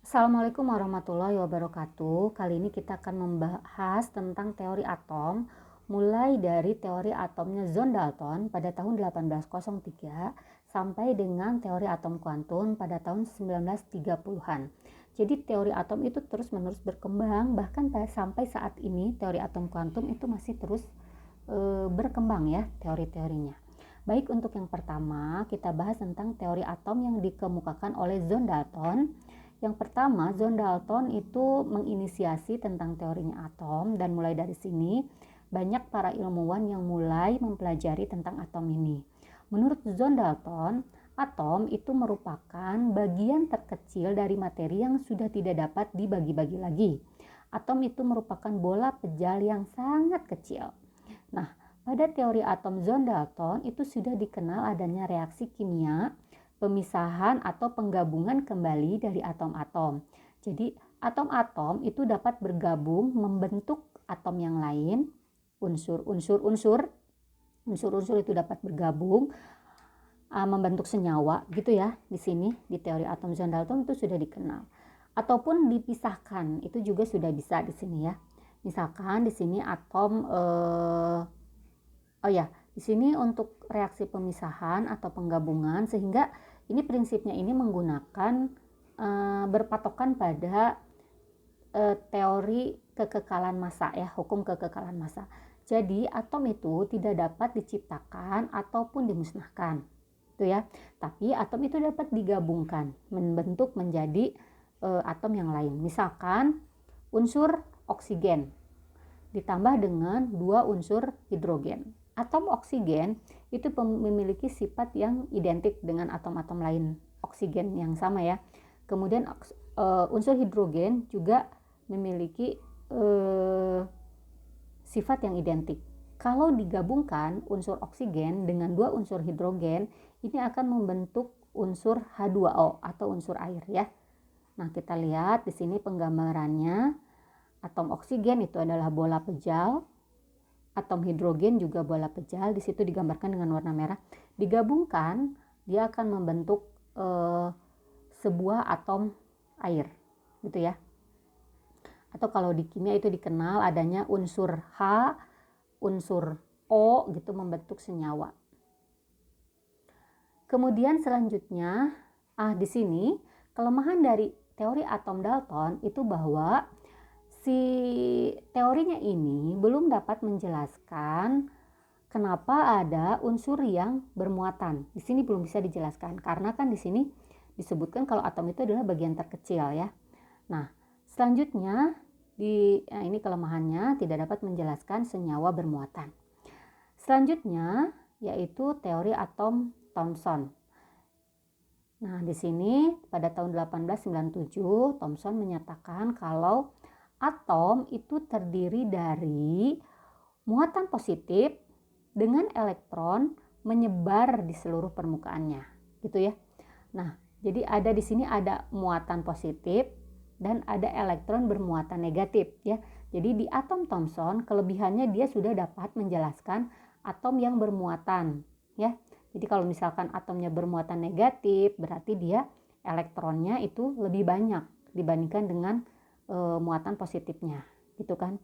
Assalamualaikum warahmatullahi wabarakatuh. Kali ini kita akan membahas tentang teori atom, mulai dari teori atomnya John Dalton pada tahun 1803 sampai dengan teori atom kuantum pada tahun 1930-an. Jadi teori atom itu terus-menerus berkembang, bahkan sampai saat ini teori atom kuantum itu masih terus berkembang ya teori-teorinya. Baik, untuk yang pertama kita bahas tentang teori atom yang dikemukakan oleh John Dalton. Yang pertama, John Dalton itu menginisiasi tentang teorinya atom, dan mulai dari sini banyak para ilmuwan yang mulai mempelajari tentang atom ini. Menurut John Dalton, atom itu merupakan bagian terkecil dari materi yang sudah tidak dapat dibagi-bagi lagi. Atom itu merupakan bola pejal yang sangat kecil. Nah, pada teori atom John Dalton itu sudah dikenal adanya reaksi kimia, pemisahan atau penggabungan kembali dari atom-atom. Jadi atom-atom itu dapat bergabung membentuk atom yang lain, unsur-unsur itu dapat bergabung membentuk senyawa gitu ya. Di sini di teori atom John Dalton itu sudah dikenal. Ataupun dipisahkan, itu juga sudah bisa di sini ya. Misalkan di sini atom di sini untuk reaksi pemisahan atau penggabungan, sehingga ini prinsipnya ini menggunakan berpatokan pada teori kekekalan massa ya, hukum kekekalan massa. Jadi atom itu tidak dapat diciptakan ataupun dimusnahkan, itu ya. Tapi atom itu dapat digabungkan, membentuk menjadi atom yang lain. Misalkan unsur oksigen ditambah dengan dua unsur hidrogen. Atom oksigen itu memiliki sifat yang identik dengan atom-atom lain oksigen yang sama ya. Kemudian unsur hidrogen juga memiliki sifat yang identik. Kalau digabungkan unsur oksigen dengan dua unsur hidrogen, ini akan membentuk unsur H2O atau unsur air ya. Nah, kita lihat di sini penggambarannya. Atom oksigen itu adalah bola pejal, atom hidrogen juga bola pejal, di situ digambarkan dengan warna merah. Digabungkan, dia akan membentuk sebuah atom air, gitu ya. Atau kalau di kimia itu dikenal adanya unsur H, unsur O gitu membentuk senyawa. Kemudian selanjutnya, di sini kelemahan dari teori atom Dalton itu bahwa si teorinya ini belum dapat menjelaskan kenapa ada unsur yang bermuatan. Di sini belum bisa dijelaskan karena kan di sini disebutkan kalau atom itu adalah bagian terkecil ya. Nah, selanjutnya ini kelemahannya tidak dapat menjelaskan senyawa bermuatan. Selanjutnya yaitu teori atom Thomson. Nah, di sini pada tahun 1897 Thomson menyatakan kalau atom itu terdiri dari muatan positif dengan elektron menyebar di seluruh permukaannya, gitu ya. Nah, jadi ada di sini ada muatan positif dan ada elektron bermuatan negatif ya. Jadi di atom Thomson kelebihannya dia sudah dapat menjelaskan atom yang bermuatan ya. Jadi kalau misalkan atomnya bermuatan negatif, berarti dia elektronnya itu lebih banyak dibandingkan dengan muatan positifnya, gitu kan.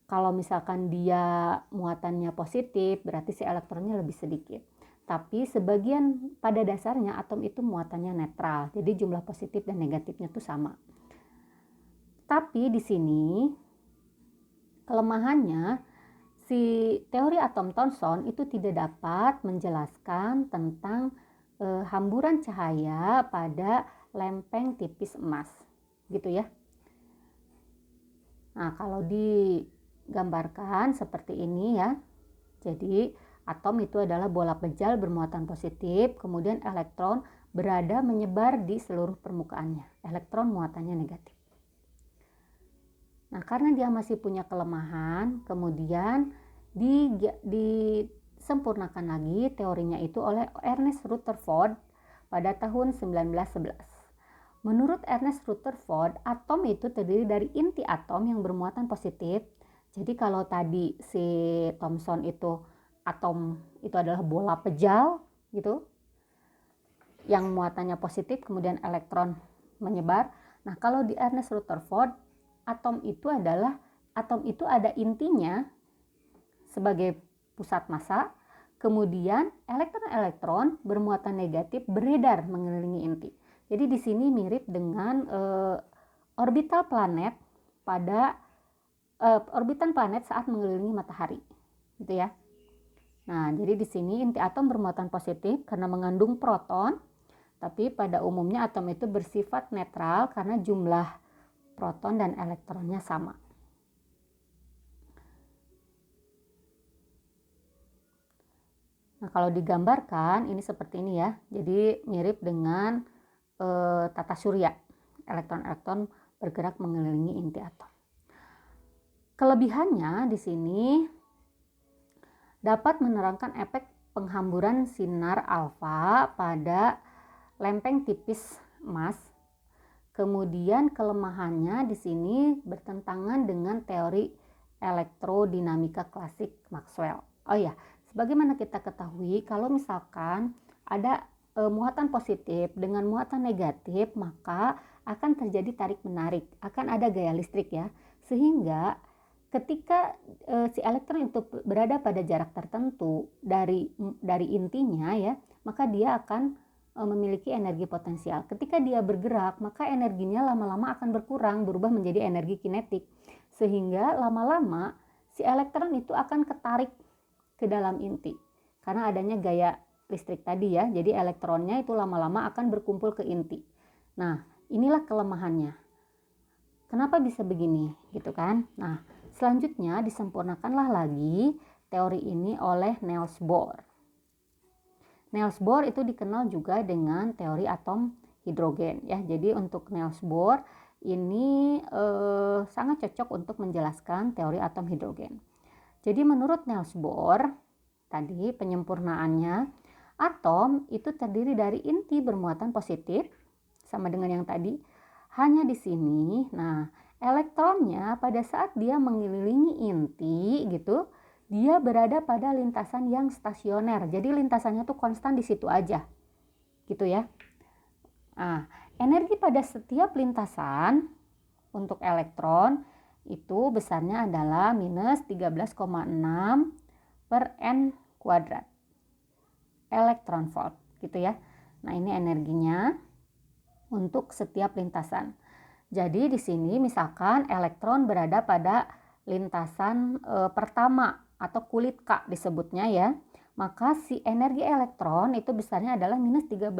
Kalau misalkan dia muatannya positif, berarti si elektronnya lebih sedikit. Tapi sebagian pada dasarnya atom itu muatannya netral, jadi jumlah positif dan negatifnya tuh sama. Tapi di sini kelemahannya si teori atom Thomson itu tidak dapat menjelaskan tentang hamburan cahaya pada lempeng tipis emas, gitu ya. Nah, kalau digambarkan seperti ini ya. Jadi, atom itu adalah bola pejal bermuatan positif, kemudian elektron berada menyebar di seluruh permukaannya. Elektron muatannya negatif. Nah, karena dia masih punya kelemahan, kemudian disempurnakan lagi teorinya itu oleh Ernest Rutherford pada tahun 1911. Menurut Ernest Rutherford, atom itu terdiri dari inti atom yang bermuatan positif. Jadi kalau tadi si Thomson itu atom itu adalah bola pejal gitu, yang muatannya positif, kemudian elektron menyebar. Nah, kalau di Ernest Rutherford, atom itu ada intinya sebagai pusat massa, kemudian elektron-elektron bermuatan negatif beredar mengelilingi inti. Jadi di sini mirip dengan orbital planet pada orbitan planet saat mengelilingi matahari, gitu ya. Nah, jadi di sini inti atom bermuatan positif karena mengandung proton, tapi pada umumnya atom itu bersifat netral karena jumlah proton dan elektronnya sama. Nah, kalau digambarkan ini seperti ini ya. Jadi mirip dengan tata surya. Elektron-elektron bergerak mengelilingi inti atom. Kelebihannya di sini dapat menerangkan efek penghamburan sinar alfa pada lempeng tipis emas. Kemudian kelemahannya di sini bertentangan dengan teori elektrodinamika klasik Maxwell. Oh ya, sebagaimana kita ketahui, kalau misalkan ada muatan positif dengan muatan negatif, maka akan terjadi tarik-menarik, akan ada gaya listrik ya. Sehingga ketika si elektron itu berada pada jarak tertentu dari intinya ya, maka dia akan memiliki energi potensial. Ketika dia bergerak, maka energinya lama-lama akan berkurang, berubah menjadi energi kinetik. Sehingga lama-lama si elektron itu akan ketarik ke dalam inti. Karena adanya gaya listrik tadi ya, jadi elektronnya itu lama-lama akan berkumpul ke inti. Nah, inilah kelemahannya. Kenapa bisa begini, gitu kan? Nah, selanjutnya disempurnakanlah lagi teori ini oleh Niels Bohr. Niels Bohr itu dikenal juga dengan teori atom hidrogen ya. Jadi untuk Niels Bohr ini sangat cocok untuk menjelaskan teori atom hidrogen. Jadi menurut Niels Bohr tadi penyempurnaannya, atom itu terdiri dari inti bermuatan positif sama dengan yang tadi. Hanya di sini, nah elektronnya pada saat dia mengelilingi inti gitu, dia berada pada lintasan yang stasioner. Jadi lintasannya tuh konstan di situ aja. Gitu ya. Nah, energi pada setiap lintasan untuk elektron itu besarnya adalah minus 13,6 per N kuadrat. Elektron volt gitu ya. Nah, ini energinya untuk setiap lintasan. Jadi di sini misalkan elektron berada pada lintasan pertama atau kulit K disebutnya ya, maka si energi elektron itu besarnya adalah minus 13,6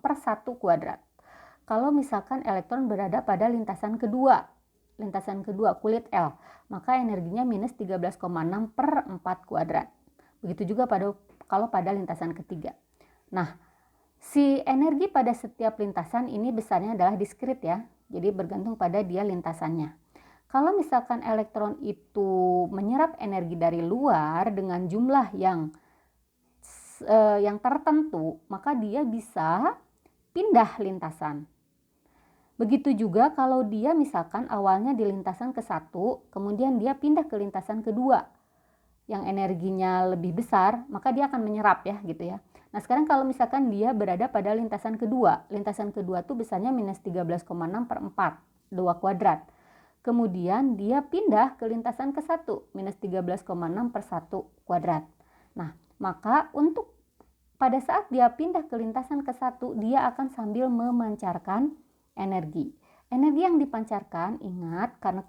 per 1 kuadrat. Kalau misalkan elektron berada pada lintasan kedua kulit L, maka energinya minus 13,6 per 4 kuadrat. Begitu juga kalau pada lintasan ketiga. Nah, si energi pada setiap lintasan ini besarnya adalah diskrit ya, jadi bergantung pada dia lintasannya. Kalau misalkan elektron itu menyerap energi dari luar dengan jumlah yang tertentu, maka dia bisa pindah lintasan. Begitu juga kalau dia misalkan awalnya di lintasan ke-1, kemudian dia pindah ke lintasan kedua yang energinya lebih besar, maka dia akan menyerap ya gitu ya. Nah sekarang kalau misalkan dia berada pada lintasan kedua tuh besarnya minus 13,6 per 4, 2 kuadrat. Kemudian dia pindah ke lintasan ke-1, minus 13,6 per 1 kuadrat. Nah, maka untuk pada saat dia pindah ke lintasan ke-1, dia akan sambil memancarkan energi. Energi yang dipancarkan, ingat karena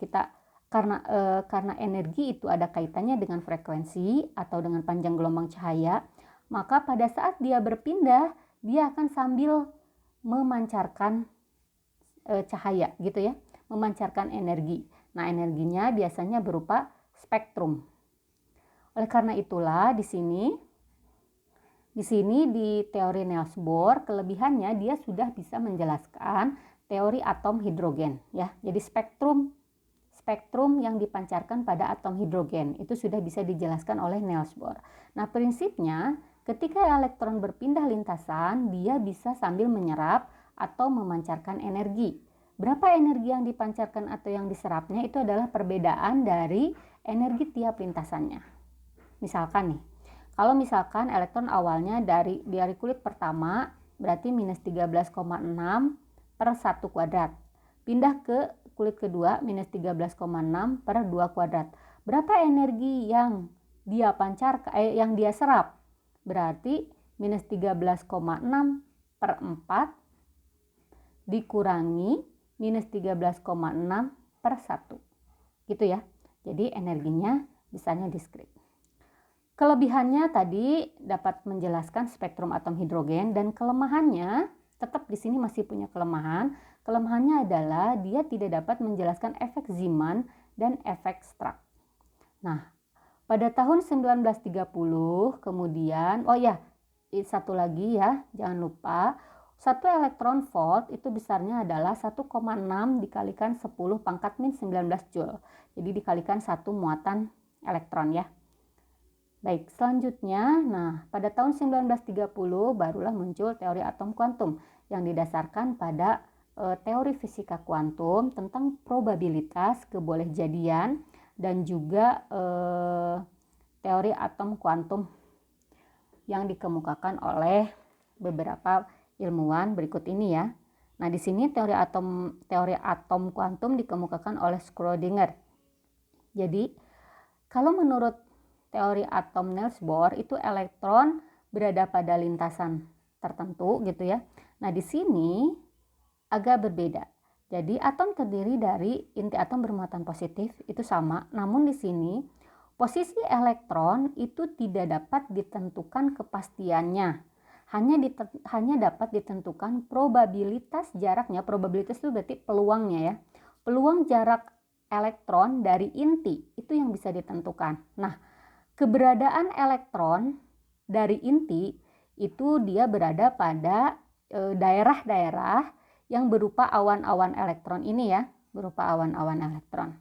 energi itu ada kaitannya dengan frekuensi atau dengan panjang gelombang cahaya, maka pada saat dia berpindah, dia akan sambil memancarkan cahaya gitu ya. Memancarkan energi. Nah, energinya biasanya berupa spektrum. Oleh karena itulah di sini di teori Niels Bohr kelebihannya dia sudah bisa menjelaskan teori atom hidrogen ya. Jadi spektrum yang dipancarkan pada atom hidrogen itu sudah bisa dijelaskan oleh Niels Bohr. Nah, prinsipnya ketika elektron berpindah lintasan, dia bisa sambil menyerap atau memancarkan energi. Berapa energi yang dipancarkan atau yang diserapnya itu adalah perbedaan dari energi tiap lintasannya. Misalkan nih, kalau misalkan elektron awalnya dari kulit pertama berarti minus 13,6 per 1 kuadrat. pindah ke kulit kedua minus 13,6 per 2 kuadrat. Berapa energi yang dia yang dia serap? Berarti minus 13,6 per 4 dikurangi minus 13,6 per 1. Gitu ya. Jadi energinya misalnya diskrit. Kelebihannya tadi dapat menjelaskan spektrum atom hidrogen, dan kelemahannya tetap di sini masih punya kelemahan. Kelemahannya adalah dia tidak dapat menjelaskan efek Zeeman dan efek Stark. Nah, pada tahun 1930 kemudian, satu lagi ya, jangan lupa, 1 elektron volt itu besarnya adalah 1,6 dikalikan 10 pangkat min 19 Joule. Jadi dikalikan 1 muatan elektron ya. Baik, selanjutnya, pada tahun 1930 barulah muncul teori atom kuantum yang didasarkan pada teori fisika kuantum tentang probabilitas kebolehjadian dan juga teori atom kuantum yang dikemukakan oleh beberapa ilmuwan berikut ini ya. Nah, di sini teori atom kuantum dikemukakan oleh Schrödinger. Jadi, kalau menurut teori atom Niels Bohr itu elektron berada pada lintasan tertentu gitu ya. Nah, di sini agak berbeda. Jadi atom terdiri dari inti atom bermuatan positif, itu sama. Namun di sini posisi elektron itu tidak dapat ditentukan kepastiannya. Hanya dapat ditentukan probabilitas jaraknya. Probabilitas itu berarti peluangnya ya. Peluang jarak elektron dari inti itu yang bisa ditentukan. Nah, keberadaan elektron dari inti itu dia berada pada daerah-daerah yang berupa awan-awan elektron ini ya, berupa awan-awan elektron.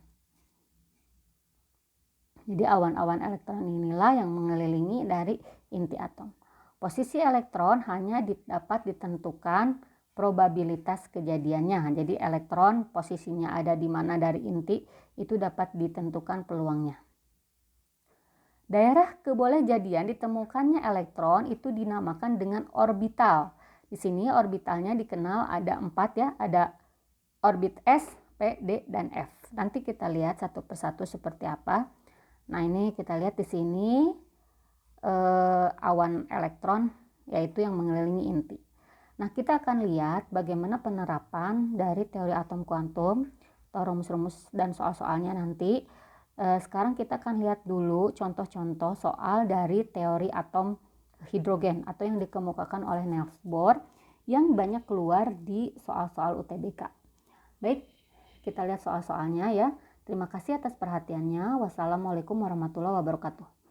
Jadi awan-awan elektron inilah yang mengelilingi dari inti atom. Posisi elektron hanya dapat ditentukan probabilitas kejadiannya. Jadi elektron posisinya ada di mana dari inti itu dapat ditentukan peluangnya. Daerah kebolehjadian ditemukannya elektron itu dinamakan dengan orbital. Di sini orbitalnya dikenal ada 4 ya, ada orbit S, P, D, dan F. Nanti kita lihat satu persatu seperti apa. Nah, ini kita lihat di sini awan elektron yaitu yang mengelilingi inti. Nah, kita akan lihat bagaimana penerapan dari teori atom kuantum atau rumus-rumus dan soal-soalnya nanti. Sekarang kita akan lihat dulu contoh-contoh soal dari teori atom hidrogen atau yang dikemukakan oleh Niels Bohr yang banyak keluar di soal-soal UTBK. Baik, kita lihat soal-soalnya ya. Terima kasih atas perhatiannya. Wassalamualaikum warahmatullahi wabarakatuh.